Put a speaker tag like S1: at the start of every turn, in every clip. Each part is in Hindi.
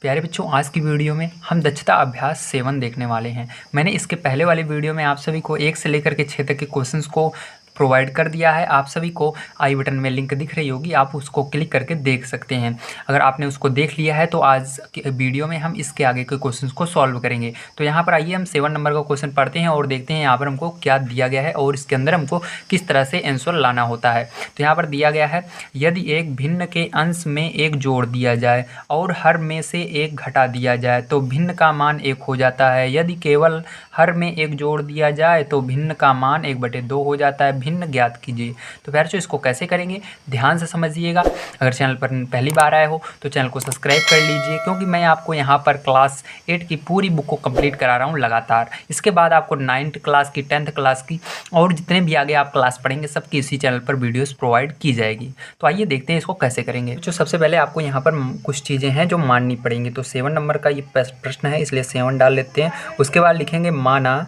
S1: प्यारे बच्चों, आज की वीडियो में हम दक्षता अभ्यास 7 देखने वाले हैं। मैंने इसके पहले वाली वीडियो में आप सभी को 1 से लेकर के 6 तक के क्वेश्चंस को प्रोवाइड कर दिया है। आप सभी को आई बटन में लिंक दिख रही होगी, आप उसको क्लिक करके देख सकते हैं। अगर आपने उसको देख लिया है तो आज की वीडियो में हम इसके आगे के क्वेश्चंस को सॉल्व करेंगे। तो यहाँ पर आइए हम 7 नंबर का क्वेश्चन पढ़ते हैं और देखते हैं यहाँ पर हमको क्या दिया गया है और इसके अंदर हमको किस तरह से आंसर लाना होता है। तो यहाँ पर दिया गया है, यदि एक भिन्न के अंश में एक जोड़ दिया जाए और हर में से एक घटा दिया जाए तो भिन्न का मान 1 हो जाता है। यदि केवल हर में एक जोड़ दिया जाए तो भिन्न का मान 1/2 हो जाता है। भिन्न ज्ञात कीजिए। तो प्यारे बच्चों, इसको कैसे करेंगे ध्यान से समझिएगा। अगर चैनल पर पहली बार आए हो तो चैनल को सब्सक्राइब कर लीजिए, क्योंकि मैं आपको यहाँ पर क्लास 8 की पूरी बुक को कंप्लीट करा रहा हूँ लगातार। इसके बाद आपको 9th क्लास की, 10th क्लास की और जितने भी आगे आप क्लास पढ़ेंगे सबकी इसी चैनल पर वीडियोस प्रोवाइड की जाएगी। तो आइए देखते हैं इसको कैसे करेंगे। जो सबसे पहले आपको यहाँ पर कुछ चीज़ें हैं जो माननी पड़ेंगी। तो 7 नंबर का ये प्रश्न है, इसलिए 7 डाल लेते हैं। उसके बाद लिखेंगे माना,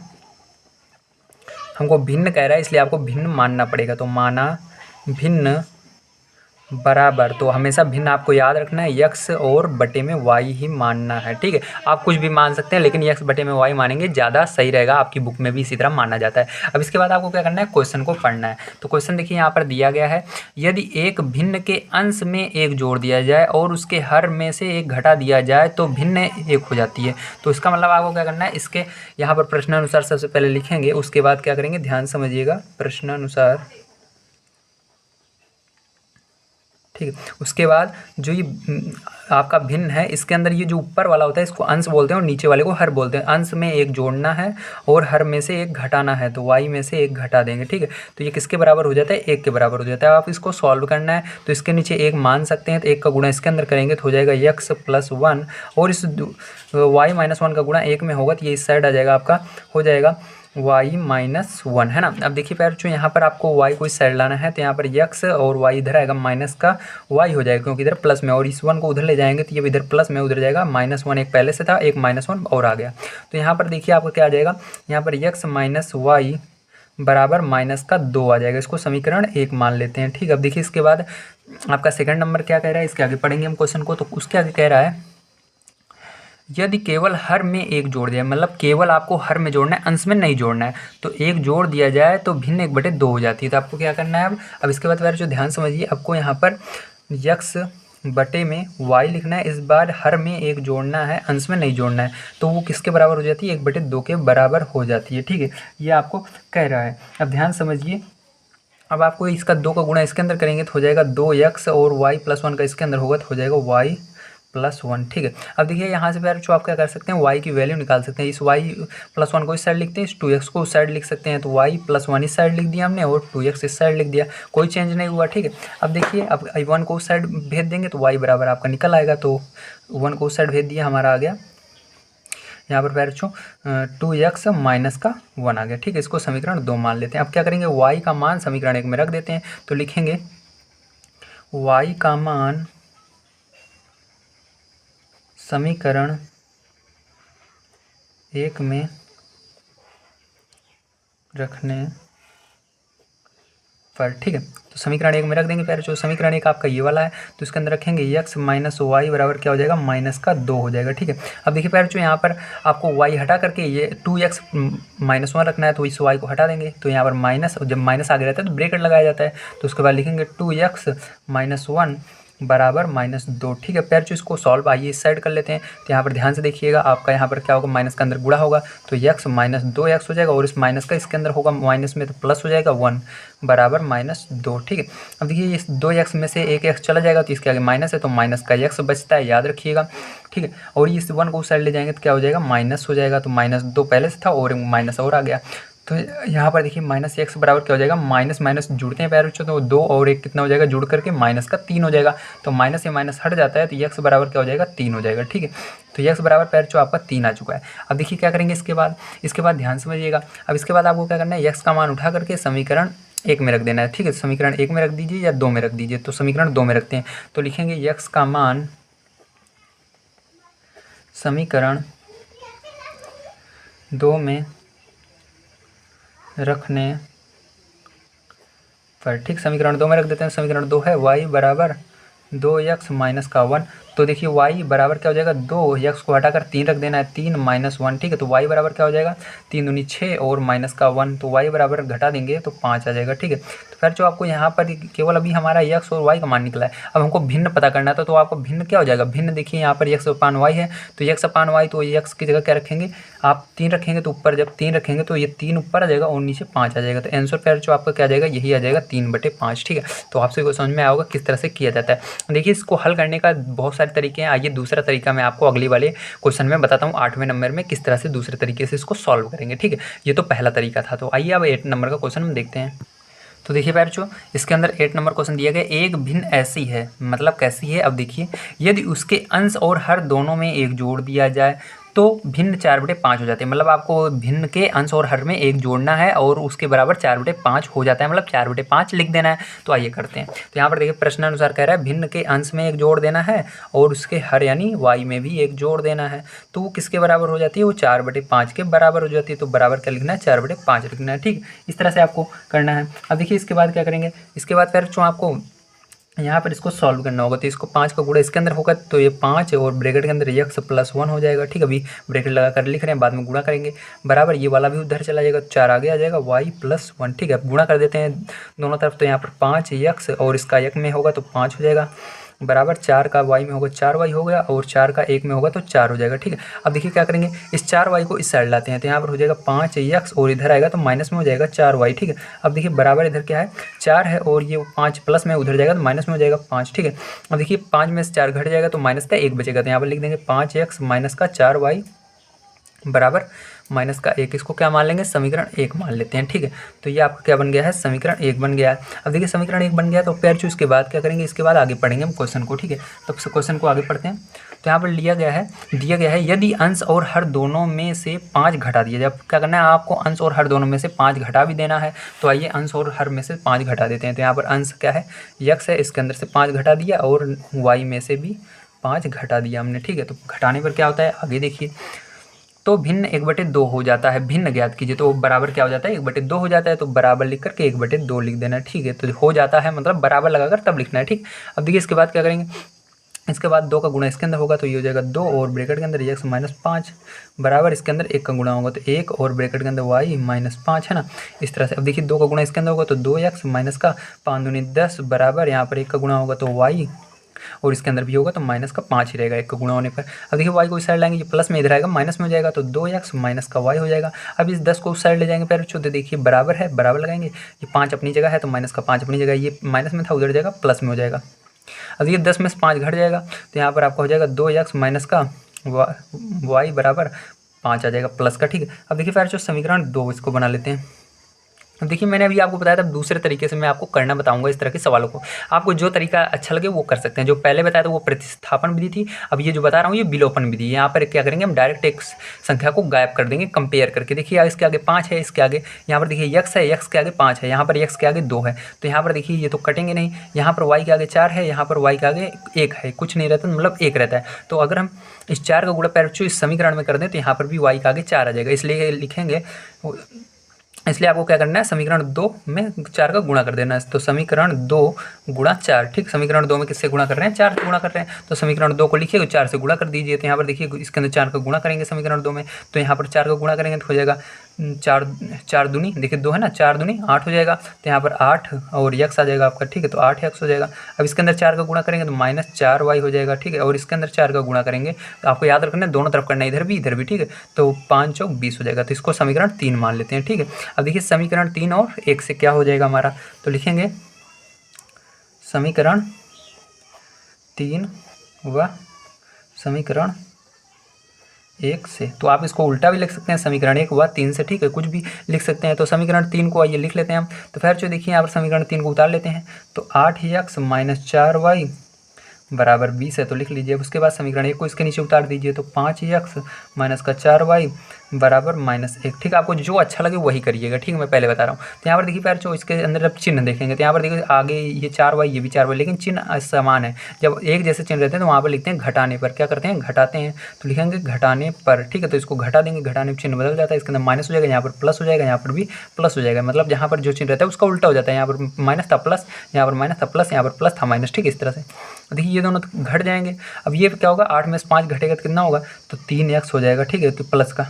S1: हमको भिन्न कह रहा है इसलिए आपको भिन्न मानना पड़ेगा। तो माना भिन्न बराबर, तो हमेशा भिन्न आपको याद रखना है, x और बटे में y ही मानना है। ठीक है, आप कुछ भी मान सकते हैं लेकिन x बटे में y मानेंगे ज़्यादा सही रहेगा। आपकी बुक में भी इसी तरह माना जाता है। अब इसके बाद आपको क्या करना है, क्वेश्चन को पढ़ना है। तो क्वेश्चन देखिए यहाँ पर दिया गया है, यदि एक भिन्न के अंश में एक जोड़ दिया जाए और उसके हर में से एक घटा दिया जाए तो भिन्न 1 हो जाती है। तो इसका मतलब आपको क्या करना है, इसके यहाँ पर प्रश्नानुसार सबसे पहले लिखेंगे, उसके बाद क्या करेंगे ध्यान समझिएगा, प्रश्नानुसार। ठीक है, उसके बाद जो ये आपका भिन्न है, इसके अंदर ये जो ऊपर वाला होता है इसको अंश बोलते हैं और नीचे वाले को हर बोलते हैं। अंश में एक जोड़ना है और हर में से एक घटाना है, तो y में से एक घटा देंगे। ठीक है, तो ये किसके बराबर हो जाता है, 1 के बराबर हो जाता है। आप इसको सॉल्व करना है तो इसके नीचे 1 मान सकते हैं, तो 1 का गुणा इसके अंदर करेंगे तो हो जाएगा x + 1 और इस y - 1 का गुणा 1 में होगा तो ये इस साइड आ जाएगा, आपका हो जाएगा y - 1, है ना। अब देखिए प्यारे बच्चों, यहाँ पर आपको y को इस साइड लाना है तो यहाँ पर x और y इधर आएगा, माइनस का y हो जाएगा क्योंकि इधर प्लस में, और इस 1 को उधर ले जाएंगे तो ये इधर प्लस में उधर जाएगा। -1 एक पहले से था, एक -1 और आ गया। तो यहाँ पर देखिए आपको क्या आ जाएगा, यहाँ पर x - y बराबर -2 आ जाएगा। इसको समीकरण 1 मान लेते हैं। ठीक है, अब देखिए इसके बाद आपका सेकंड नंबर क्या कह रहा है, इसके आगे पढ़ेंगे हम क्वेश्चन को। तो उसके आगे कह रहा है, यदि केवल हर में एक जोड़ दिया, मतलब केवल आपको हर में जोड़ना है, अंश में नहीं जोड़ना है, तो एक जोड़ दिया जाए तो भिन्न 1/2 हो जाती है। तो आपको क्या करना है अब इसके बाद जो ध्यान समझिए, आपको यहाँ पर x बटे में y लिखना है। इस बार हर में एक जोड़ना है, अंश में नहीं जोड़ना है, तो वो किसके बराबर हो जाती है, 1/2 के बराबर हो जाती है। ठीक है, ये आपको कह रहा है। अब ध्यान समझिए, अब आपको इसका 2 का गुणा इसके अंदर करेंगे तो हो जाएगा 2x और y + 1 का इसके अंदर होगा तो हो जाएगा y + 1। ठीक है, अब देखिए यहाँ से प्यारे बच्चों आप क्या कर सकते हैं, y की वैल्यू निकाल सकते हैं। इस y + 1 को इस साइड लिखते हैं, इस 2x को उस साइड लिख सकते हैं। तो y + 1 इस साइड लिख दिया हमने और 2x इस साइड लिख दिया, कोई चेंज नहीं हुआ। ठीक है, अब देखिए, अब 1 को उस साइड भेज देंगे तो y बराबर आपका निकल आएगा। तो 1 को उस साइड भेज दिया, हमारा आ गया यहाँ पर प्यारे बच्चों 2x - 1 आ गया। ठीक है, इसको समीकरण 2 मान लेते हैं। अब क्या करेंगे, y का मान समीकरण 1 में रख देते हैं। तो लिखेंगे y का मान समीकरण 1 में रखने पर, ठीक है, तो समीकरण 1 में रख देंगे प्यारे बच्चों। समीकरण 1 आपका ये वाला है, तो इसके अंदर रखेंगे x - y बराबर क्या हो जाएगा, -2 हो जाएगा। ठीक है, अब देखिए प्यारे बच्चों, यहाँ पर आपको y हटा करके ये 2x - 1 रखना है, तो इस y को हटा देंगे। तो यहाँ पर माइनस, जब माइनस आगे रहता है तो ब्रैकेट लगाया जाता है। तो उसके बाद लिखेंगे 2x - 1 बराबर -2। ठीक है प्यारे बच्चों, इसको सॉल्व आइए इस साइड कर लेते हैं। तो यहाँ पर ध्यान से देखिएगा, आपका यहाँ पर क्या होगा, माइनस का अंदर गुणा होगा तो x - 2x हो जाएगा और इस माइनस का इसके अंदर होगा माइनस में तो प्लस हो जाएगा 1 बराबर -2। ठीक है, अब देखिए इस 2x में से एक x चला जाएगा तो इसके आगे माइनस है तो माइनस का x बचता है, याद रखिएगा। ठीक है, और इस 1 को उस साइड ले जाएंगे तो क्या हो जाएगा, माइनस हो जाएगा। तो -2 पहले से था और माइनस और आ गया। तो यहाँ पर देखिए -x बराबर क्या हो जाएगा, माइनस माइनस जुड़ते हैं प्यारे बच्चों, तो 2 और 1 कितना हो जाएगा, जुड़ करके माइनस का 3 हो जाएगा। तो माइनस से माइनस हट जाता है तो x बराबर क्या हो जाएगा, 3 हो जाएगा। ठीक है, तो x बराबर प्यारे बच्चों आपका 3 आ चुका है। अब देखिए क्या करेंगे इसके बाद ध्यान समझिएगा। अब इसके बाद आपको क्या करना है, x का मान उठा करके समीकरण 1 में रख देना है। ठीक है, समीकरण 1 में रख दीजिए या 2 में रख दीजिए। तो समीकरण 2 में रखते हैं, तो लिखेंगे x का मान समीकरण 2 में रखने पर, ठीक, समीकरण 2 में रख देते हैं। समीकरण 2 है y बराबर 2x - 1। तो देखिए y बराबर क्या हो जाएगा 2, x को हटाकर 3 रख देना है, 3 माइनस 1, ठीक है। तो y बराबर क्या हो जाएगा 3 दूनी 6 और माइनस का 1, तो y बराबर घटा देंगे तो 5 आ जाएगा, ठीक है। तो फिर जो आपको यहाँ पर केवल अभी हमारा x और y का मान निकला है, अब हमको भिन्न पता करना था, तो आपको भिन्न क्या हो जाएगा, भिन्न देखिए यहाँ पर x अपान y है, तो x अपान y, तो x की जगह क्या रखेंगे आप 3 रखेंगे, तो ऊपर जब 3 रखेंगे तो ये 3 ऊपर आ जाएगा और नीचे 5 आ जाएगा, तो आंसर फिर जो आपका क्या आ जाएगा यही आ जाएगा 3/5, ठीक है। तो आपसे को समझ में आएगा किस तरह से किया जाता है। देखिए इसको हल करने का बहुत सारे तरीके हैं, आइए दूसरा तरीका मैं आपको अगली वाले क्वेश्चन में बताता हूँ 8वें नंबर में किस तरह से दूसरे तरीके से इसको सॉल्व करेंगे, ठीक है। ये तो पहला तरीका था, तो आइए अब 8 नंबर का क्वेश्चन हम देखते हैं। तो देखिए बच्चों इसके अंदर 8 नंबर क्वेश्चन दिया गया, एक भिन्न ऐसी है, मतलब कैसी है, अब देखिए यदि उसके अंश और हर दोनों में एक जोड़ दिया जाए तो भिन्न 4/5 हो जाते हैं, मतलब आपको भिन्न के अंश और हर में एक जोड़ना है और उसके बराबर 4/5 हो जाता है, मतलब 4/5 लिख देना है। तो आइए करते हैं। तो यहाँ पर देखिए प्रश्नानुसार कह रहा है भिन्न के अंश में एक जोड़ देना है और उसके हर यानी y में भी एक जोड़ देना है, तो वो किसके बराबर हो जाती है, वो 4/5 के बराबर हो जाती है। तो बराबर क्या लिखना है 4/5 लिखना है, ठीक। इस तरह से आपको करना है। अब देखिए इसके बाद क्या करेंगे, इसके बाद फिर जो आपको यहाँ पर इसको सॉल्व करना होगा, तो इसको 5 का गुणा इसके अंदर होगा, तो ये 5 और ब्रैकेट के अंदर x + 1 हो जाएगा, ठीक है। अभी ब्रैकेट लगा कर लिख रहे हैं, बाद में गुणा करेंगे, बराबर ये वाला भी उधर चला जाएगा, 4 आगे आ जाएगा y + 1, ठीक है। गुणा कर देते हैं दोनों तरफ, तो यहाँ पर 5x और इसका 1 में होगा तो 5 हो जाएगा, बराबर 4 का y में होगा 4y हो गया और 4 का 1 में होगा तो 4 हो जाएगा, ठीक है। अब देखिए क्या करेंगे, इस 4y को इस साइड लाते हैं, तो यहाँ पर हो जाएगा 5x और इधर आएगा तो माइनस में हो जाएगा 4y, ठीक है। अब देखिए बराबर इधर क्या है 4 है और ये 5 प्लस में उधर जाएगा तो माइनस में हो जाएगा 5, ठीक है। अब देखिए 5 में से 4 घट जाएगा तो माइनस का 1 बचेगा, तो यहाँ पर लिख देंगे 5x माइनस का 4y बराबर माइनस का 1, इसको क्या मान लेंगे समीकरण 1 मान लेते हैं, ठीक है। तो ये आपका क्या बन गया है समीकरण 1 बन गया है। अब देखिए समीकरण 1 बन गया तो फिर जो इसके बाद क्या करेंगे, इसके बाद आगे पढ़ेंगे हम क्वेश्चन को, ठीक है। तो क्वेश्चन को आगे पढ़ते हैं। तो यहाँ पर दिया गया है यदि अंश और हर दोनों में से 5 घटा दिया जाए, क्या करना है आपको अंश और हर दोनों में से 5 घटा भी देना है। तो आइए अंश और हर में से 5 घटा देते हैं। तो यहाँ पर अंश क्या है x है, इसके अंदर से 5 घटा दिया और y में से भी 5 घटा दिया हमने, ठीक है। तो घटाने पर क्या होता है आगे देखिए, तो भिन्न 1/2 हो जाता है, भिन्न ज्ञात कीजिए, तो बराबर क्या हो जाता है 1/2 हो जाता है, तो बराबर लिख करके 1/2 लिख देना है, ठीक है। तो हो जाता है मतलब बराबर लगाकर तब लिखना है, ठीक। अब देखिए इसके बाद क्या करेंगे, इसके बाद 2 का गुणा इसके अंदर होगा तो ये हो जाएगा 2 और ब्रैकेट के अंदर x - 5 बराबर इसके अंदर 1 का गुणा होगा तो 1 और ब्रैकेट के अंदर y - 5 है ना, इस तरह से। अब देखिए 2 का गुणा इसके अंदर होगा तो 2x माइनस का 5 दूनी 10 बराबर यहाँ पर 1 का गुणा होगा तो y और इसके अंदर भी होगा तो माइनस का 5 ही रहेगा 1 का गुणा होने पर। अब देखिए y को इस साइड लाएंगे, ये प्लस में इधर आएगा माइनस में हो जाएगा तो 2x माइनस का y हो जाएगा। अब इस 10 को उस साइड ले जाएंगे फिर तो देखिए बराबर है, बराबर लगाएंगे, ये 5 अपनी जगह है तो माइनस का 5 अपनी जगह, ये माइनस में था उधर जाएगा प्लस में हो जाएगा। अब ये 10 में से 5 घट जाएगा तो यहाँ पर आपका हो जाएगा 2x माइनस का y बराबर 5 आ जाएगा प्लस का, ठीक है। अब देखिए फिर जो समीकरण 2 इसको बना लेते हैं। अब देखिए मैंने अभी आपको बताया था दूसरे तरीके से मैं आपको करना बताऊंगा इस तरह के सवालों को, आपको जो तरीका अच्छा लगे वो कर सकते हैं। जो पहले बताया था वो प्रतिस्थापन विधि थी, अब ये जो बता रहा हूँ ये विलोपन विधि। यहाँ पर क्या करेंगे हम डायरेक्ट एक संख्या को गायब कर देंगे कंपेयर करके। देखिए इसके आगे 5 है, इसके आगे यहाँ पर देखिए x है, x के आगे 5 है, यहाँ पर x के आगे 2 है, तो यहाँ पर देखिए ये तो कटेंगे नहीं। यहाँ पर y के आगे 4 है, यहाँ पर y के आगे 1 है, कुछ नहीं रहता मतलब 1 रहता है। तो अगर हम इस 4 का गुणा पैरचू इस समीकरण में कर दें तो यहाँ पर भी y के आगे 4 आ जाएगा, इसलिए लिखेंगे, इसलिए आपको क्या करना है समीकरण 2 में 4 का गुणा कर देना है। तो समीकरण 2 गुणा 4, ठीक। समीकरण 2 में किससे गुणा कर रहे हैं 4 से गुणा कर रहे हैं, तो समीकरण 2 को लिखिए 4 से गुणा कर दीजिए। तो यहाँ पर देखिए इसके अंदर 4 का गुणा करेंगे समीकरण 2 में, तो यहाँ पर 4 का गुणा करेंगे तो हो जाएगा 4 दूनी देखिए 2 है ना, 4 दूनी 8 हो जाएगा, तो यहाँ पर 8 और x आ जाएगा आपका, ठीक है। तो 8x हो जाएगा। अब इसके अंदर 4 का गुणा करेंगे तो -4y हो जाएगा, ठीक है। और इसके अंदर 4 का गुणा करेंगे तो आपको याद रखना है दोनों तरफ करना है, इधर भी, ठीक है। तो 5 और 20 हो जाएगा, तो इसको समीकरण 3 मान लेते हैं, ठीक है। अब देखिए समीकरण 3 और 1 से क्या हो जाएगा हमारा, तो लिखेंगे समीकरण 3 व समीकरण 1 से। तो आप इसको उल्टा भी लिख सकते हैं समीकरण 1 व 3 से, ठीक है, कुछ भी लिख सकते हैं। तो समीकरण 3 को आइए लिख लेते हैं हम। तो फिर जो देखिए यहाँ पर समीकरण 3 को उतार लेते हैं, तो 8x - 4y बराबर 20 है, तो लिख लीजिए। उसके बाद समीकरण 1 को इसके नीचे उतार दीजिए, तो 5x माइनस का 4y बराबर -1। ठीक है, आपको जो अच्छा लगे वही करिएगा। ठीक है, मैं पहले बता रहा हूँ। तो यहाँ पर देखिए प्यार, जो इसके अंदर जब चिन्ह देखेंगे तो यहाँ पर देखिए आगे ये 4y, ये भी 4y, लेकिन चिन्ह समान है। जब एक जैसे चिन्ह रहते हैं तो वहाँ पर लिखते हैं घटाने पर, क्या करते हैं, घटाते हैं, तो लिखेंगे घटाने पर। ठीक है, तो इसको घटा देंगे, घटाने पर चिन्ह बदल जाता है, इसके अंदर माइनस हो जाएगा, यहाँ पर प्लस हो जाएगा, यहाँ पर भी प्लस हो जाएगा। मतलब जहाँ पर जो चिन्ह रहता है उसका उल्टा हो जाता है। यहाँ पर माइनस था प्लस, यहाँ पर माइनस था प्लस, यहाँ पर प्लस था माइनस। ठीक है, इस तरह से देखिए ये दोनों तो घट जाएंगे। अब ये क्या होगा, 8 में से 5 घटेगा तो कितना होगा, तो 3x हो जाएगा। ठीक है, तो प्लस का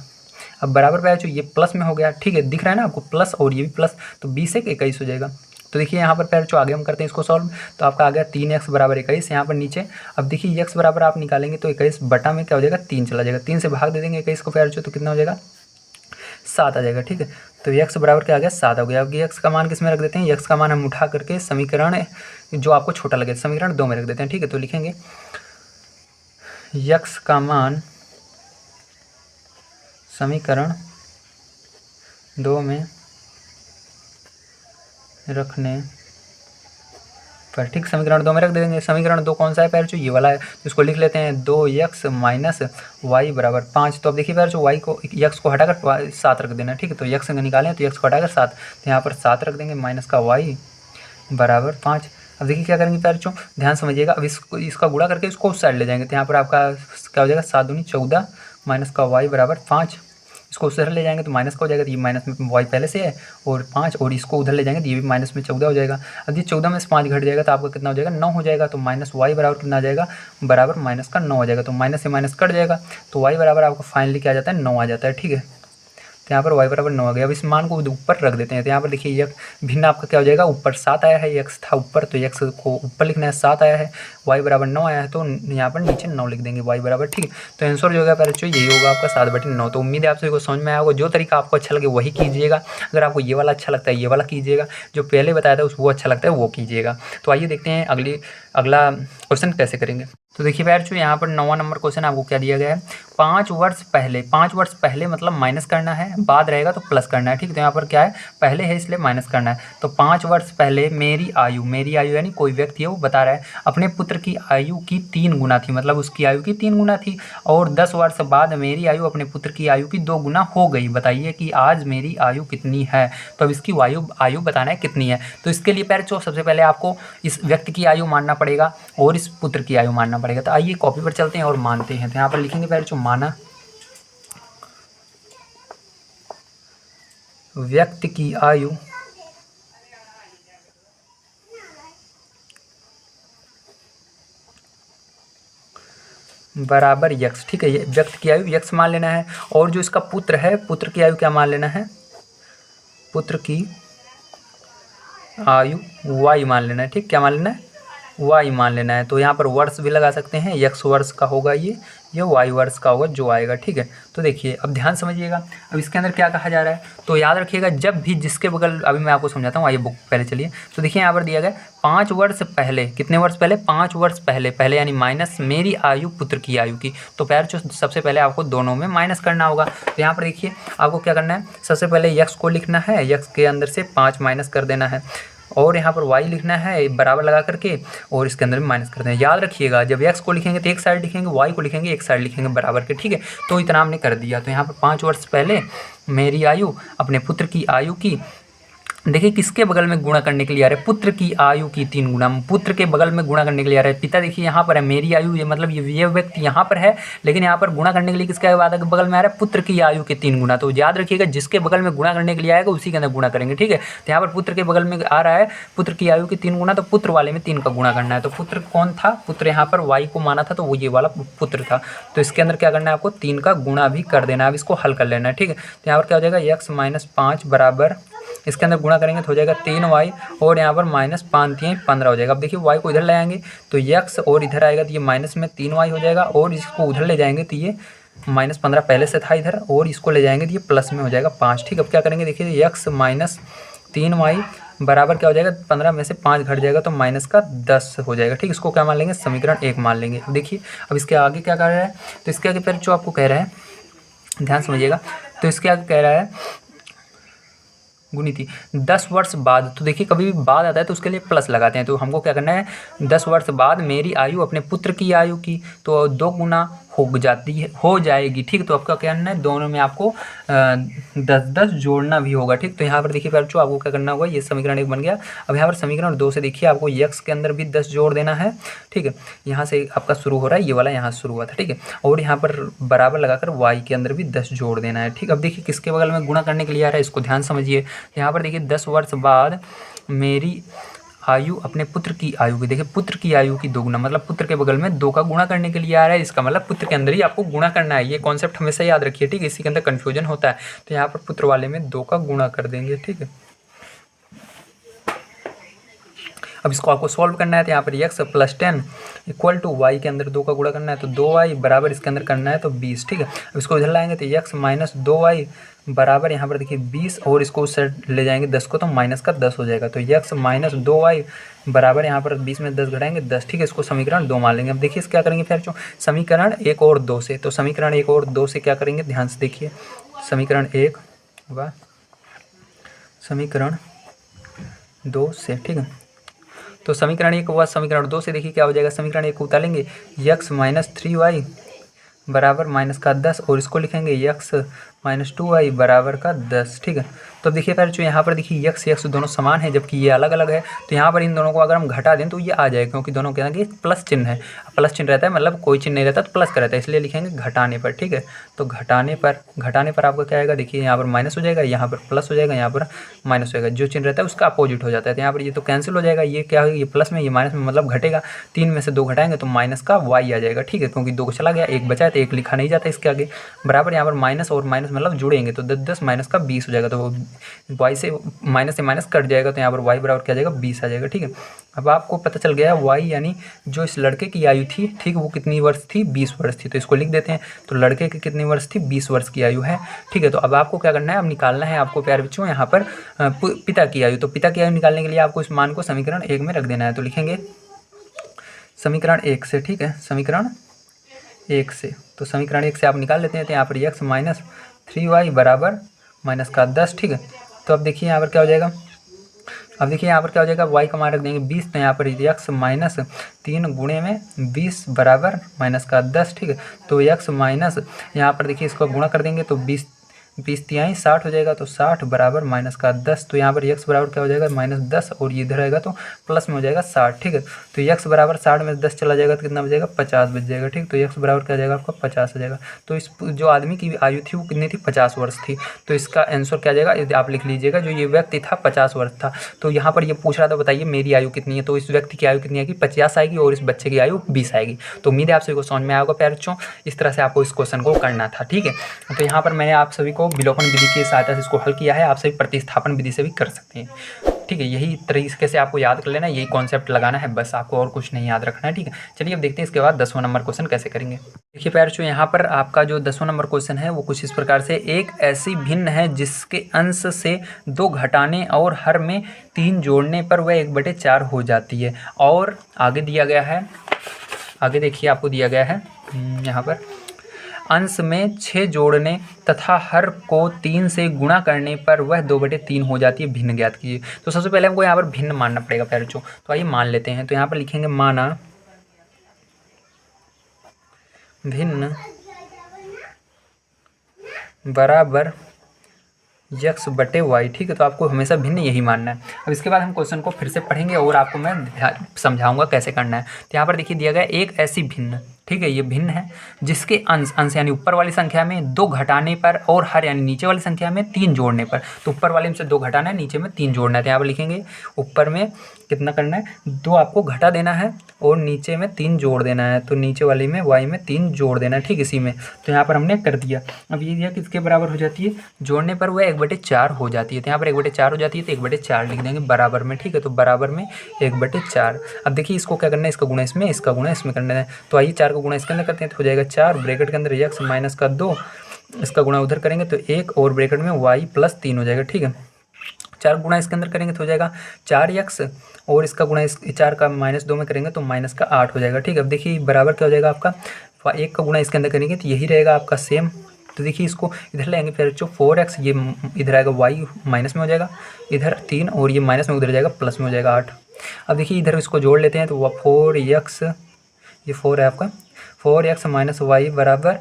S1: अब बराबर पे जो ये प्लस में हो गया। ठीक है, दिख रहा है ना आपको, प्लस और ये भी प्लस, तो 20 एक 21 हो जाएगा। तो देखिए यहाँ पर पैर जो आगे हम करते हैं इसको सॉल्व, तो आपका आ गया 3x बराबर 21। यहाँ पर नीचे अब देखिए x बराबर आप निकालेंगे तो 21 बटा में क्या हो जाएगा, 3 चला जाएगा, 3 से भाग दे देंगे 21 को पैर जो, तो कितना हो जाएगा, 7 आ जाएगा। ठीक है, तो x बराबर क्या आ गया, 7 हो गया। अब x का मान किस में रख देते हैं, x का मान हम उठा करके समीकरण जो आपको छोटा लगे समीकरण 2 में रख देते हैं। ठीक है, तो लिखेंगे x का मान समीकरण 2 में रखने पर। ठीक, समीकरण 2 में रख देंगे। समीकरण 2 कौन सा है पैर, जो ये वाला है, तो इसको लिख लेते हैं 2x माइनस वाई बराबर 5। तो अब देखिए पैर जो y को x को हटाकर 7 रख देना। ठीक है, तो x निकालें तो x को हटाकर 7, तो यहाँ पर 7 रख देंगे, माइनस का y बराबर 5। अब देखिए क्या करेंगे पैर, ध्यान समझिएगा। अब इसका गुणा करके इसको उस साइड ले जाएंगे, तो यहाँ पर आपका क्या हो जाएगा, 7 दूनी 14 माइनस का y बराबर 5। इसको उस तरह ले जाएंगे तो माइनस का हो जाएगा, तो ये माइनस में y पहले से है और 5, और इसको उधर ले जाएंगे तो ये भी माइनस में 14 हो जाएगा। अब ये 14 में से 5 घट जाएगा तो आपका कितना हो जाएगा, 9 हो जाएगा। तो माइनस y बराबर कितना आ जाएगा, बराबर माइनस का 9 हो जाएगा। तो माइनस से माइनस कट जाएगा, तो y बराबर आपका फाइनली क्या आ जाता है, 9 आ जाता है। ठीक है, तो यहाँ पर y बराबर 9 आ गया। अब इस मान को ऊपर रख देते हैं, तो यहाँ पर देखिए यह भिन्न आपका क्या हो जाएगा, ऊपर 7 आया है, x था ऊपर तो x को ऊपर लिखना है, 7 आया है, y बराबर 9 आया है, तो यहाँ पर नीचे 9 लिख देंगे y बराबर। ठीक है, तो आंसर जो होगा बच्चों यही होगा आपका 7/9। तो उम्मीद है आप सभी को समझ में आया होगा। जो तरीका आपको अच्छा लगे वही कीजिएगा। अगर आपको ये वाला अच्छा लगता है ये वाला कीजिएगा, जो पहले बताया था वो अच्छा लगता है वो कीजिएगा। तो आइए देखते हैं अगला क्वेश्चन कैसे करेंगे। तो देखिए यार जो यहाँ पर 9वां नंबर क्वेश्चन आपको क्या दिया गया है, 5 वर्ष पहले मतलब माइनस करना है, बाद रहेगा तो प्लस करना है। ठीक है, तो यहाँ पर क्या है, पहले है इसलिए माइनस करना है। तो 5 वर्ष पहले मेरी आयु यानी कोई व्यक्ति है वो बता रहा है अपने पुत्र की आयु की 3 गुना थी, मतलब उसकी आयु की 3 गुना थी, और 10 वर्ष बाद मेरी आयु अपने पुत्र की आयु की 2 गुना हो गई। बताइए कि आज मेरी आयु कितनी है। तो अब इसकी आयु बताना है कितनी है। तो इसके लिए पहले सबसे पहले आपको इस व्यक्ति की आयु मानना पड़ेगा और इस पुत्र की आयु मानना पड़ेगा। तो आइए कॉपी पर चलते हैं और मानते हैं। तो यहाँ पर लिखेंगे पहले जो माना व्यक्ति की आयु बराबर यक्स। ठीक है, ये व्यक्ति की आयु यक्स मान लेना है, और जो इसका पुत्र है पुत्र की आयु क्या मान लेना है, पुत्र की आयु वाई मान लेना है। ठीक, क्या मान लेना है, वाई मान लेना है। तो यहाँ पर वर्ष भी लगा सकते हैं, यक्स वर्ष का होगा ये वाई वर्ष का होगा जो आएगा। ठीक है, तो देखिए अब ध्यान समझिएगा। अब इसके अंदर क्या कहा जा रहा है, तो याद रखिएगा जब भी जिसके बगल, अभी मैं आपको समझाता हूँ, आइए बुक पहले चलिए। तो देखिए यहाँ पर दिया गया 5 वर्ष पहले, कितने वर्ष पहले, 5 वर्ष पहले यानी माइनस मेरी आयु पुत्र की आयु की। तो पैर जो सबसे पहले आपको दोनों में माइनस करना होगा। तो यहाँ पर देखिए आपको क्या करना है, सबसे पहले यक्स को लिखना है, यक्स के अंदर से 5 माइनस कर देना है, और यहाँ पर y लिखना है बराबर लगा करके, और इसके अंदर में माइनस करते हैं। याद रखिएगा जब x को लिखेंगे तो एक साइड लिखेंगे, y को लिखेंगे एक साइड लिखेंगे बराबर के। ठीक है, तो इतना हमने कर दिया। तो यहाँ पर 5 वर्ष पहले मेरी आयु अपने पुत्र की आयु की, देखिए किसके बगल में गुणा करने के लिए आ रहा है, पुत्र की आयु की 3 गुना, पुत्र के बगल में गुणा करने के लिए आ रहा है। पिता देखिए यहाँ पर है, मेरी आयु, ये मतलब ये व्यक्ति यहाँ पर है, लेकिन यहाँ पर गुणा करने के लिए किसके बगल में आ रहा है, पुत्र की आयु के 3 गुना। तो याद रखिएगा जिसके बगल में गुणा करने के लिए आएगा उसी के अंदर गुणा करेंगे। ठीक है, तो यहाँ पर पुत्र के बगल में आ रहा है पुत्र की आयु की 3 गुना, तो पुत्र वाले में 3 का गुणा करना है। तो पुत्र कौन था, पुत्र यहाँ पर वाई को माना था, तो वो ये वाला पुत्र था। तो इसके अंदर क्या करना है, आपको 3 का गुणा भी कर देना है। अब इसको हल कर लेना है। ठीक है, तो यहाँ पर क्या हो जाएगा, x माइनस 5 बराबर, इसके अंदर गुणा करेंगे तो हो जाएगा 3y, और यहाँ पर माइनस 5 3 15 हो जाएगा। अब देखिए y को इधर ले आएंगे तो x, और इधर आएगा तो ये माइनस में 3y हो जाएगा, और इसको उधर ले जाएंगे तो ये माइनस 15 पहले से था इधर, और इसको ले जाएंगे तो ये प्लस में हो जाएगा 5। ठीक, अब क्या करेंगे, देखिए x माइनस 3y बराबर क्या हो जाएगा, 15 में से 5 घट जाएगा तो माइनस का 10 हो जाएगा। ठीक, इसको क्या मान लेंगे, समीकरण 1 मान लेंगे। अब देखिए अब इसके आगे क्या कर रहा है, तो इसके आगे फिर जो आपको कह रहा है, ध्यान समझिएगा, तो इसके आगे कह रहा है गुणित 10 वर्ष बाद। तो देखिए कभी भी बाद आता है तो उसके लिए प्लस लगाते हैं। तो हमको क्या करना है, 10 वर्ष बाद मेरी आयु अपने पुत्र की आयु की, तो 2 गुना हो जाएगी। ठीक, तो आपका क्या करना है, दोनों में आपको 10-10 जोड़ना भी होगा। ठीक, तो यहाँ पर देखिए बच्चों आपको क्या करना होगा, ये समीकरण 1 बन गया। अब यहाँ पर समीकरण 2 से देखिए आपको x के अंदर भी 10 जोड़ देना है। ठीक है, यहाँ से आपका शुरू हो रहा है, ये वाला यहाँ शुरू हुआ था। ठीक है, और यहाँ पर बराबर लगाकर y के अंदर भी 10 जोड़ देना है। ठीक, अब देखिए किसके बगल में गुणा करने के लिए आ रहा है, इसको ध्यान समझिए। यहाँ पर देखिए 10 वर्ष बाद मेरी आयु अपने पुत्र की आयु की, देखिए पुत्र की आयु की दोगुना, मतलब पुत्र के बगल में 2 का गुणा करने के लिए आ रहा है। इसका मतलब पुत्र के अंदर ही आपको गुणा करना है। ये कॉन्सेप्ट हमेशा याद रखिए। ठीक है, इसी के अंदर कन्फ्यूजन होता है। तो यहाँ पर पुत्र वाले में 2 का गुणा कर देंगे। ठीक है, अब इसको आपको सॉल्व करना है। तो यहाँ पर x + 10 इक्वल टू y के अंदर 2 का गुणा करना है, तो 2y बराबर इसके अंदर करना है तो 20। ठीक है, अब इसको इधर लाएंगे तो x - 2y बराबर यहाँ पर देखिए 20, और इसको उस साइड ले जाएंगे 10 को, तो माइनस का 10 हो जाएगा। तो x - 2y बराबर यहाँ पर 20 में 10 घटाएंगे 10। ठीक है, इसको समीकरण 2 मान लेंगे। अब देखिए क्या करेंगे फिर समीकरण 1 और 2 से, तो समीकरण 1 और 2 से क्या करेंगे, ध्यान से देखिए। समीकरण 1 व समीकरण 2 से, ठीक है, तो समीकरण 1 व समीकरण 2 से देखिए क्या हो जाएगा। समीकरण 1 को उतारेंगे, x - 3y बराबर माइनस का 10, और इसको लिखेंगे x - 2y बराबर का 10। ठीक है, तो देखिए फिर जो यहाँ पर देखिए x दोनों समान है, जबकि ये अलग अलग है। तो यहाँ पर इन दोनों को अगर हम घटा दें तो ये आ जाएगा, क्योंकि दोनों क्या है, प्लस चिन्ह है। प्लस चिन्ह रहता है मतलब कोई चिन्ह नहीं रहता तो प्लस का रहता है, इसलिए लिखेंगे घटाने पर। ठीक है, तो घटाने पर आपका क्या आएगा, देखिए यहाँ पर माइनस हो जाएगा, यहाँ पर प्लस हो जाएगा, यहाँ पर माइनस हो जाएगा। जो चिन्ह रहता है उसका अपोजिट हो जाता है। तो यहाँ पर ये तो कैंसिल हो जाएगा, ये क्या है, ये प्लस में ये माइनस में, मतलब घटेगा। 3 में से 2 घटाएंगे तो माइनस का y आ जाएगा। ठीक है, क्योंकि 2 चला गया, 1 बचा है तो 1 लिखा नहीं जाता इसके आगे। बराबर यहाँ पर माइनस और माइनस मतलब जुड़ेंगे तो 10 माइनस का 20 हो जाएगा। तो y से माइनस कट जाएगा, तो यहाँ पर y बराबर क्या आ जाएगा, 20 आ जाएगा। ठीक है, अब आपको पता चल गया y यानी जो इस लड़के की आयु थी, ठीक, वो कितनी वर्ष थी, 20 वर्ष थी। तो इसको लिख देते हैं। तो लड़के की कितनी वर्ष थी, 20 वर्ष की आयु है। ठीक है, तो अब आपको क्या करना है, अब निकालना है आपको प्यारे बच्चों यहाँ पर पिता की आयु। तो पिता की आयु निकालने के लिए आपको इस मान को समीकरण 1 में रख देना है। तो लिखेंगे समीकरण 1 से, ठीक है, समीकरण 1 से, तो समीकरण 1 से आप निकाल लेते हैं। तो यहाँ पर x - 3y बराबर माइनस का 10। ठीक है, तो अब देखिए यहाँ पर क्या हो जाएगा, अब देखिए यहाँ पर क्या हो जाएगा, y का मान रख देंगे 20, तो यहाँ पर x - 3 गुणे में 20 बराबर माइनस का 10। ठीक है, तो x माइनस यहाँ पर देखिए इसको गुणा कर देंगे तो 20 3 60 हो जाएगा, तो 60 बराबर माइनस का 10। तो यहाँ पर x बराबर क्या हो जाएगा, -10, और ये इधर आएगा तो प्लस में हो जाएगा 60। ठीक है, तो x बराबर 60 में 10 चला जाएगा तो कितना बचेगा, 50 बच जाएगा। ठीक, तो x बराबर क्या हो जाएगा आपका 50 हो जाएगा। तो इस जो आदमी की आयु थी वो कितनी थी, 50 वर्ष थी। तो इसका आंसर क्या जाएगा, यदि आप लिख लीजिएगा, जो ये व्यक्ति था 50 वर्ष था। तो यहाँ पर ये पूछ रहा था बताइए मेरी आयु कितनी है, तो इस व्यक्ति की आयु कितनी आएगी, 50 आएगी, और इस बच्चे की आयु 20 आएगी। तो उम्मीद है आप सभी को समझ में आया होगा प्यारे बच्चों। इस तरह से आपको इस क्वेश्चन को करना था। ठीक है, तो यहाँ पर मैंने आप सभी को विलोपन विधि की सहायता से इसको हल किया है। आप सभी प्रतिस्थापन विधि से भी कर सकते हैं। ठीक है, यही तरीके से आपको याद कर लेना, यही कॉन्सेप्ट लगाना है, बस आपको और कुछ नहीं याद रखना है। ठीक है, चलिए अब देखते हैं इसके बाद 10वां नंबर क्वेश्चन कैसे करेंगे। देखिए प्यारे बच्चों, यहाँ पर आपका जो 10वां नंबर क्वेश्चन है वो कुछ इस प्रकार से, एक ऐसी भिन्न है जिसके अंश से 2 घटाने और हर में 3 जोड़ने पर वह 1/4 हो जाती है। और आगे दिया गया है, आगे देखिए आपको दिया गया है यहाँ पर, अंश में 6 जोड़ने तथा हर को 3 से गुणा करने पर वह 2/3 हो जाती है, भिन्न ज्ञात कीजिए। तो सबसे पहले हमको यहाँ पर भिन्न मानना पड़ेगा प्यारे बच्चों। तो आइए मान लेते हैं। तो यहाँ पर लिखेंगे माना भिन्न बराबर x/y। ठीक है, तो आपको हमेशा भिन्न यही मानना है। अब इसके बाद हम क्वेश्चन को फिर से पढ़ेंगे और आपको मैं समझाऊंगा कैसे करना है। तो यहाँ पर देखिए दिया गया एक ऐसी भिन्न, ठीक है, ये भिन्न है जिसके अंश यानी ऊपर वाली संख्या में 2 घटाने पर और हर यानी नीचे वाली संख्या में 3 जोड़ने पर। तो ऊपर वाले में से 2 घटाना है, नीचे में 3 जोड़ना है। तो यहाँ पर लिखेंगे ऊपर में कितना करना है, 2 आपको घटा देना है और नीचे में 3 जोड़ देना है। तो नीचे वाली में y में 3 जोड़ देना है। ठीक, इसी में तो यहाँ पर हमने कर दिया। अब ये दिया किसके बराबर हो जाती है, जोड़ने पर वह 1/4 हो जाती है। तो यहाँ पर 1/4 हो जाती है, तो 1/4 लिख देंगे बराबर में। ठीक है, तो बराबर में 1/4। अब देखिए इसको क्या करना है, इसका गुणा इसमें, इसका गुणा इसमें करना है। तो आइए 4 का गुणा इसके अंदर करते हैं, तो हो जाएगा 4, ब्रैकेट के अंदर x माइनस का 2, इसका गुणा उधर करेंगे तो 1, और ब्रैकेट में y प्लस 3 हो जाएगा। ठीक है, 4 गुणा इसके अंदर करेंगे तो हो जाएगा 4x, और इसका गुणा इस 4 का -2 में करेंगे तो माइनस का 8 हो जाएगा। ठीक है, अब देखिए बराबर क्या हो जाएगा आपका, 1 का गुणा इसके अंदर करेंगे तो यही रहेगा आपका सेम। तो देखिए इसको इधर लेंगे फिर जो 4x, ये इधर आएगा y माइनस में हो जाएगा, इधर 3, और ये माइनस में उधर जाएगा प्लस में हो जाएगा 8। अब देखिए इधर इसको जोड़ लेते हैं तो 4x, ये 4 है आपका, 4x माइनस वाई बराबर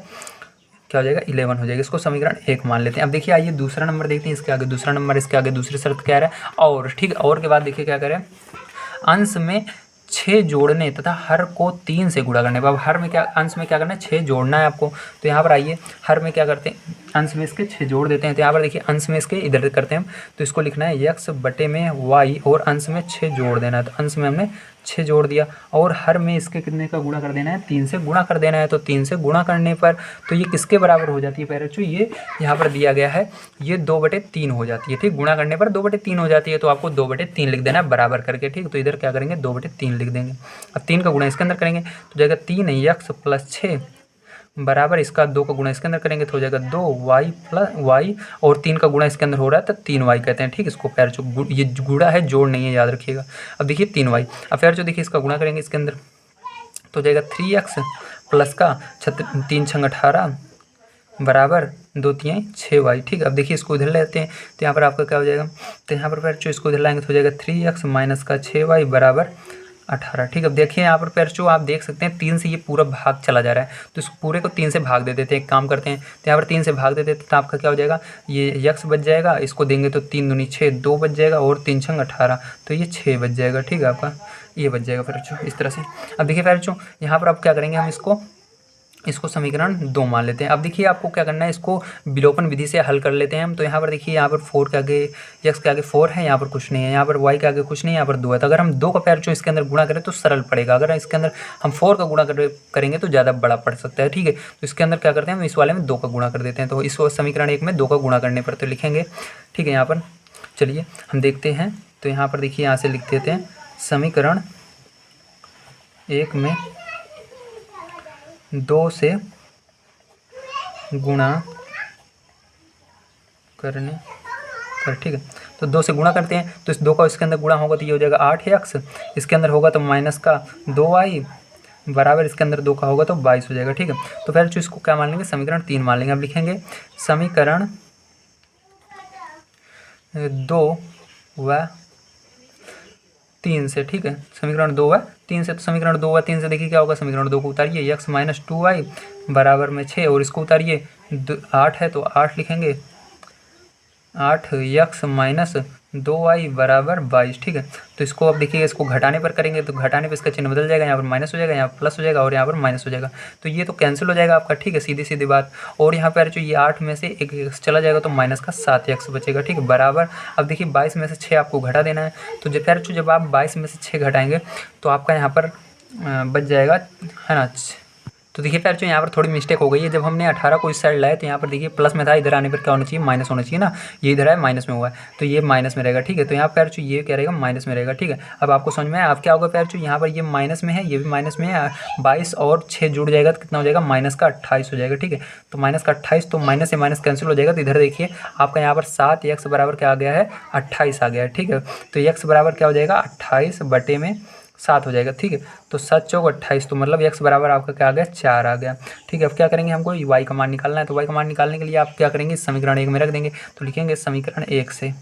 S1: क्या हो जाएगा 11 हो जाएगा। इसको समीकरण 1 मान लेते हैं। अब देखिए आइए दूसरा नंबर देखते हैं, इसके आगे दूसरा नंबर, इसके आगे दूसरी शर्त क्या है और ठीक है। और के बाद देखिए क्या करें, अंश में 6 जोड़ने तथा हर को 3 से गुणा करने। अब हर में क्या, अंश में क्या करना है 6 जोड़ना है आपको। तो यहाँ पर आइए हर में क्या करते हैं, अंश में इसके 6 जोड़ देते हैं। तो यहाँ पर देखिए अंश में इसके इधर करते हैं हम, तो इसको लिखना है x बटे में y और अंश में 6 जोड़ देना है। तो अंश में हमने 6 जोड़ दिया और हर में इसके कितने का गुणा कर देना है, 3 से गुणा कर देना है। तो 3 से गुणा करने पर तो ये किसके बराबर हो जाती है पैरोचू, ये यहाँ पर दिया गया है ये 2/3 हो जाती है। ठीक, गुणा करने पर 2/3 हो जाती है। तो आपको 2/3 लिख देना है बराबर करके। ठीक, तो इधर क्या करेंगे 2/3 लिख देंगे। अब 3 का गुणा इसके अंदर करेंगे तो जाएगा 3x + 6 बराबर इसका 2 का गुणा इसके अंदर करेंगे तो हो जाएगा 2y + y और 3 का गुणा इसके अंदर हो रहा है तो 3y कहते हैं। ठीक, इसको पैर जो ये गुणा है जोड़ नहीं है, याद रखिएगा। अब देखिए 3y, अब पैर जो देखिए इसका गुणा करेंगे इसके अंदर तो जाएगा 3x प्लस का 3 × 18 बराबर 2 × 3 = 6y। ठीक, अब देखिए इसको इधर लेते हैं तो यहाँ पर आपका क्या हो जाएगा, तो यहाँ पर पैर जो इसको इधर लाएंगे तो हो जाएगा 3x माइनस का 6y बराबर 18। ठीक, अब देखिए यहाँ पर पैरचो आप देख सकते हैं 3 से ये पूरा भाग चला जा रहा है, तो इस पूरे को 3 से भाग दे देते हैं। एक काम करते हैं तो यहाँ पर 3 से भाग दे देते हैं तो आपका क्या हो जाएगा, ये x बच जाएगा, इसको देंगे तो 3 दूनी 6, 2 बच जाएगा और 3 × 18 तो ये 6 बच जाएगा। ठीक है, आपका ये बच जाएगा पैरचो इस तरह से। अब देखिए पैरचो यहाँ पर आप क्या करेंगे, हम इसको समीकरण 2 मान लेते हैं। अब देखिए आपको क्या करना है, इसको विलोपन विधि से हल कर लेते हैं हम। तो यहाँ पर देखिए यहाँ पर 4 के आगे x के आगे 4 है, यहाँ पर कुछ नहीं है, यहाँ पर y के आगे कुछ नहीं है, यहाँ पर 2 है। तो अगर हम 2 का पैर जो इसके अंदर गुणा करें तो सरल पड़ेगा, अगर इसके अंदर हम 4 का गुणा करेंगे तो ज़्यादा बड़ा पड़ सकता है। ठीक है, तो इसके अंदर क्या करते हैं, हम इस वाले में 2 का गुणा कर देते हैं। तो इस समीकरण 1 में 2 का गुणा करने पर तो लिखेंगे। ठीक है, यहाँ पर चलिए हम देखते हैं। तो यहाँ पर देखिए यहाँ से लिख देते हैं समीकरण 1 में 2 से गुणा करने पर। ठीक है, तो 2 से गुणा करते हैं तो इस 2 का इसके अंदर गुणा होगा तो ये हो जाएगा 8x, इसके अंदर होगा तो माइनस का 2y बराबर इसके अंदर 2 का होगा तो 22 हो जाएगा। ठीक है, तो फिर जो इसको क्या मान लेंगे, समीकरण 3 मान लेंगे। अब लिखेंगे समीकरण 2 व 3 से। ठीक है, समीकरण 2 व 3 से, तो समीकरण 2 व 3 से देखिए क्या होगा, समीकरण 2 को उतारिए x माइनस 2y बराबर में 6 और इसको उतारिए 8 है तो 8 लिखेंगे, 8x माइनस 2y बराबर 22। ठीक है, तो इसको अब देखिए इसको घटाने पर करेंगे तो घटाने पर इसका चिन्ह बदल जाएगा, यहाँ पर माइनस हो जाएगा, यहाँ पर प्लस हो जाएगा और यहाँ पर माइनस हो जाएगा। तो ये तो कैंसिल हो जाएगा आपका। ठीक है, सीधी सीधी बात। और यहाँ पर जो ये 8 में से एक x चला जाएगा तो माइनस का 7x बचेगा। ठीक है, बराबर अब देखिए 22 में से 6 आपको घटा देना है। तो जब आप 22 में से 6 घटाएंगे तो आपका यहाँ पर बच जाएगा, है ना। तो देखिए पैर जो यहाँ पर थोड़ी मिस्टेक हो गई है, जब हमने 18 को इस साइड लाया तो यहाँ पर देखिए प्लस में था, इधर आने पर क्या होना चाहिए, माइनस होना चाहिए ना। ये इधर है माइनस में हुआ है तो ये माइनस में रहेगा। ठीक है, तो यहाँ पैर जो ये क्या रहेगा, माइनस में रहेगा। ठीक है, अब आपको समझ में आया। अब क्या होगा पैर जो यहाँ पर ये माइनस में है, ये भी माइनस में है, 22 और 6 जुड़ जाएगा तो कितना हो जाएगा, माइनस का 28 हो जाएगा। ठीक है, तो माइनस का 28, तो माइनस से माइनस कैंसिल हो जाएगा। तो इधर देखिए आपका यहाँ पर 7x बराबर क्या आ गया है, 28 आ गया है। ठीक है, तो x बराबर क्या हो जाएगा, 28 बटे में 7 हो जाएगा। ठीक है, तो 7 × 4 = 28, तो मतलब x बराबर आपका क्या आ गया, 4 आ गया। ठीक है, अब क्या करेंगे, हमको y का मान निकालना है। तो y का मान निकालने के लिए आप क्या करेंगे, समीकरण 1 में रख देंगे। तो लिखेंगे समीकरण 1 से,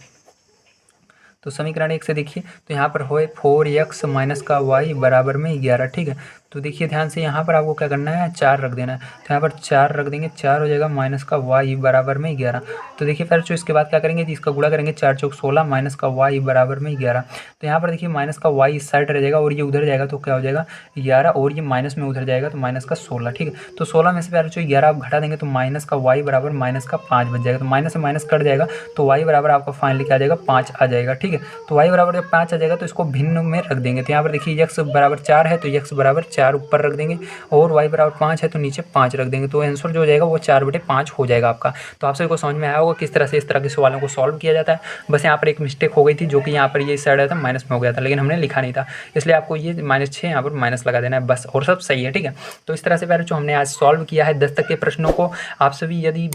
S1: तो समीकरण 1 से देखिए तो यहाँ पर होए 4x माइनस का y बराबर में 11। ठीक है, तो देखिए ध्यान से यहाँ पर आपको क्या करना है, 4 रख देना है। तो यहाँ पर 4 रख देंगे, 4 हो जाएगा माइनस का y बराबर में 11। तो देखिए फिर जो इसके बाद क्या करेंगे, इसका गुणा करेंगे, 4 × 4 = 16 माइनस का y बराबर में 11। तो यहाँ पर देखिए माइनस का y इस साइड रह जाएगा और ये उधर जाएगा तो क्या हो जाएगा 11 और ये माइनस में उधर जाएगा तो माइनस का 16। ठीक है, तो 16 में से फिर जो 11 आप घटा देंगे तो माइनस का y बराबर माइनस का 5 बच जाएगा। तो माइनस से माइनस कट जाएगा तो y बराबर आपका फाइनली क्या आ जाएगा, 5 आ जाएगा। ठीक है, तो y बराबर जब 5 आ जाएगा तो इसको भिन्न में रख देंगे। तो यहाँ पर देखिए x बराबर 4 है तो x बराबर 4 ऊपर रख देंगे और y बराबर 5 है तो नीचे 5 रख देंगे। तो आंसर जो हो जाएगा वो 4/5 हो जाएगा आपका। तो आप सभी को समझ में आया होगा किस तरह से इस तरह के सवालों को सॉल्व किया जाता है। बस यहाँ पर एक मिस्टेक हो गई थी, जो कि यहाँ पर ये साइड आया था माइनस में हो गया था, लेकिन हमने लिखा नहीं था, इसलिए आपको ये -6 यहाँ पर माइनस लगा देना है बस, और सब सही है। ठीक है, तो इस तरह से जो हमने आज सॉल्व किया है 10 तक के प्रश्नों को। आप सभी यदि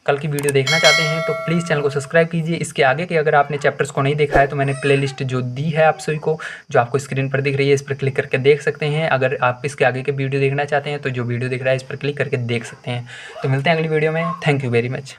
S1: कल की वीडियो देखना चाहते हैं तो प्लीज़ चैनल को सब्सक्राइब कीजिए। इसके आगे के अगर आपने चैप्टर्स को नहीं देखा है तो मैंने प्लेलिस्ट जो दी है आप सभी को, जो आपको स्क्रीन पर दिख रही है, इस पर क्लिक करके देख सकते हैं। अगर आप इसके आगे के वीडियो देखना चाहते हैं तो जो वीडियो दिख रहा है इस पर क्लिक करके देख सकते हैं। तो मिलते हैं अगली वीडियो में। Thank you very much.